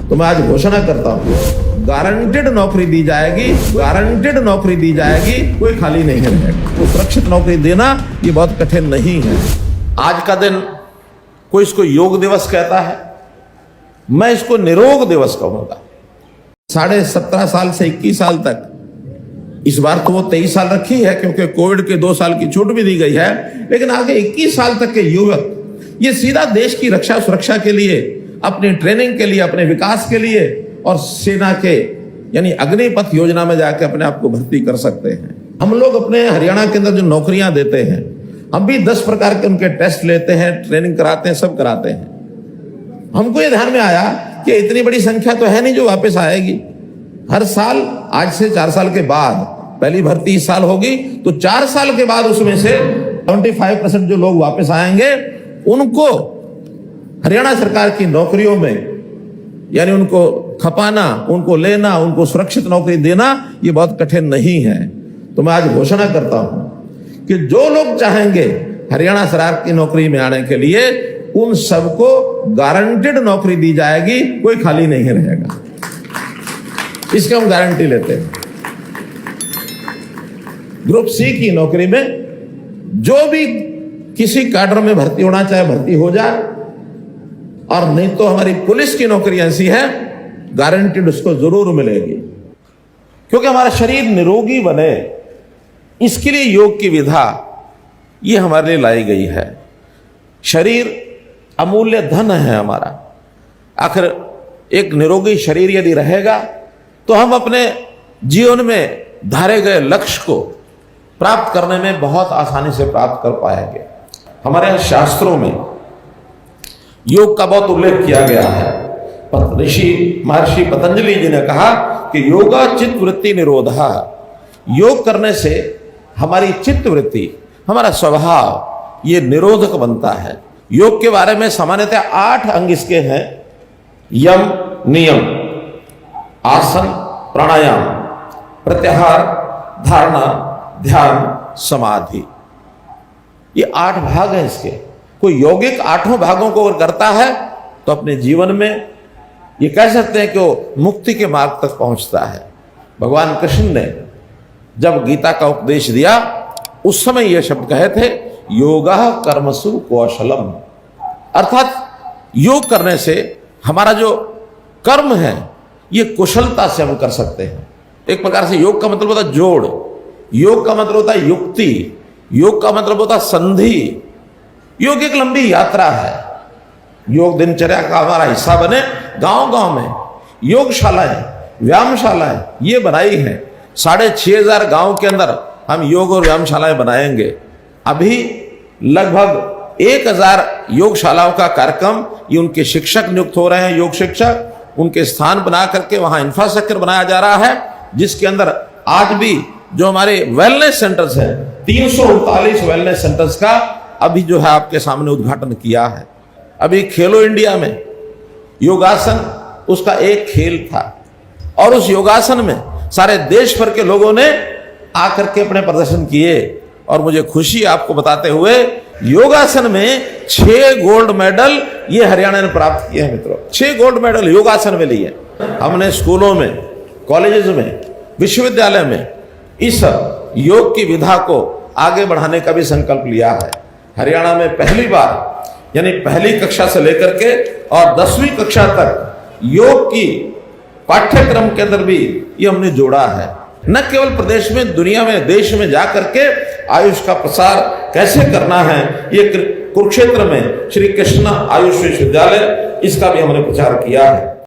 तो मैं आज घोषणा करता हूँ, गारंटेड नौकरी दी जाएगी, गारंटेड नौकरी दी जाएगी, कोई खाली नहीं रहेगा। तो सुरक्षित नौकरी देना ये बहुत कठिन नहीं है। आज का दिन कोई इसको योग दिवस कहता है, मैं इसको निरोग दिवस कहूंगा। 17.5 साल से 21 साल तक, इस बार तो वो 23 साल रखी है क्योंकि कोविड के 2 साल की छूट भी दी गई है, लेकिन आगे 21 साल तक के युवक ये सीधा देश की रक्षा सुरक्षा के लिए, अपनी ट्रेनिंग के लिए, अपने विकास के लिए और सेना के यानी अग्निपथ योजना में जाकर अपने आप को भर्ती कर सकते हैं। हम लोग अपने हरियाणा के अंदर जो नौकरियां देते हैं, हम भी 10 प्रकार के उनके टेस्ट लेते हैं, ट्रेनिंग कराते हैं, सब कराते हैं। हमको ये ध्यान में आया कि इतनी बड़ी संख्या तो है नहीं जो वापस आएगी। हर साल आज से 4 साल के बाद पहली भर्ती इस साल होगी, तो 4 साल के बाद उसमें से 25% जो लोग वापस आएंगे उनको हरियाणा सरकार की नौकरियों में यानी उनको खपाना, उनको लेना, उनको सुरक्षित नौकरी देना ये बहुत कठिन नहीं है। तो मैं आज घोषणा करता हूं कि जो लोग चाहेंगे हरियाणा सरकार की नौकरी में आने के लिए, उन सबको गारंटेड नौकरी दी जाएगी, कोई खाली नहीं रहेगा। इसके हम गारंटी लेते हैं। ग्रुप सी की नौकरी में जो भी किसी कैडर में भर्ती होना चाहे भर्ती हो जाए, और नहीं तो हमारी पुलिस की नौकरी ऐसी है गारंटीड उसको जरूर मिलेगी। क्योंकि हमारा शरीर निरोगी बने, इसके लिए योग की विधा ये हमारे लिए लाई गई है। शरीर अमूल्य धन है हमारा। आखिर एक निरोगी शरीर यदि रहेगा तो हम अपने जीवन में धारे गए लक्ष्य को प्राप्त करने में बहुत आसानी से प्राप्त कर पाएंगे। हमारे शास्त्रों में योग का बहुत उल्लेख किया गया है। महर्षि पतंजलि जी ने कहा कि योगा चित्त वृत्ति निरोधा। योग करने से हमारी चित्त वृत्ति, हमारा स्वभाव ये निरोधक बनता है। योग के बारे में सामान्यतः 8 अंग इसके हैं: यम, नियम, आसन, प्राणायाम, प्रत्याहार, धारणा, ध्यान, समाधि। ये 8 भाग हैं इसके। कोई यौगिक 8 भागों को अगर करता है तो अपने जीवन में ये कह सकते हैं कि वो मुक्ति के मार्ग तक पहुंचता है। भगवान कृष्ण ने जब गीता का उपदेश दिया उस समय ये शब्द कहे थे, योगः कर्मसु कौशलम। अर्थात योग करने से हमारा जो कर्म है ये कुशलता से हम कर सकते हैं। एक प्रकार से योग का मतलब होता है जोड़, योग का मतलब होता है युक्ति, योग का मतलब होता है संधि। योग एक लंबी यात्रा है। योग दिनचर्या का हमारा हिस्सा बने। गांव गांव में योगशालाएं, व्यायामशालाएं ये बनाई हैं। 6500 गांव के अंदर हम योग और व्यायामशालाएं बनाएंगे। अभी लगभग 1000 योगशालाओं का कार्यक्रम, ये उनके शिक्षक नियुक्त हो रहे हैं, योग शिक्षक, उनके स्थान बना करके वहां इंफ्रास्ट्रक्चर बनाया जा रहा है, जिसके अंदर आज भी जो हमारे वेलनेस सेंटर्स हैं, 339 वेलनेस सेंटर्स का अभी जो है आपके सामने उद्घाटन किया है। अभी खेलो इंडिया में योगासन उसका एक खेल था, और उस योगासन में सारे देश भर के लोगों ने आकर के अपने प्रदर्शन किए। और मुझे खुशी आपको बताते हुए, योगासन में 6 गोल्ड मेडल ये हरियाणा ने प्राप्त किए हैं मित्रों। 6 गोल्ड मेडल योगासन में लिए। हमने स्कूलों में, कॉलेजेस में, विश्वविद्यालय में इस योग की विधा को आगे बढ़ाने का भी संकल्प लिया है। हरियाणा में पहली बार यानी पहली कक्षा से लेकर के और 10वीं कक्षा तक योग की पाठ्यक्रम के अंदर भी ये हमने जोड़ा है। न केवल प्रदेश में, दुनिया में, देश में जाकर के आयुष का प्रसार कैसे करना है, ये कुरुक्षेत्र में श्री कृष्ण आयुष विश्वविद्यालय, इसका भी हमने प्रचार किया है।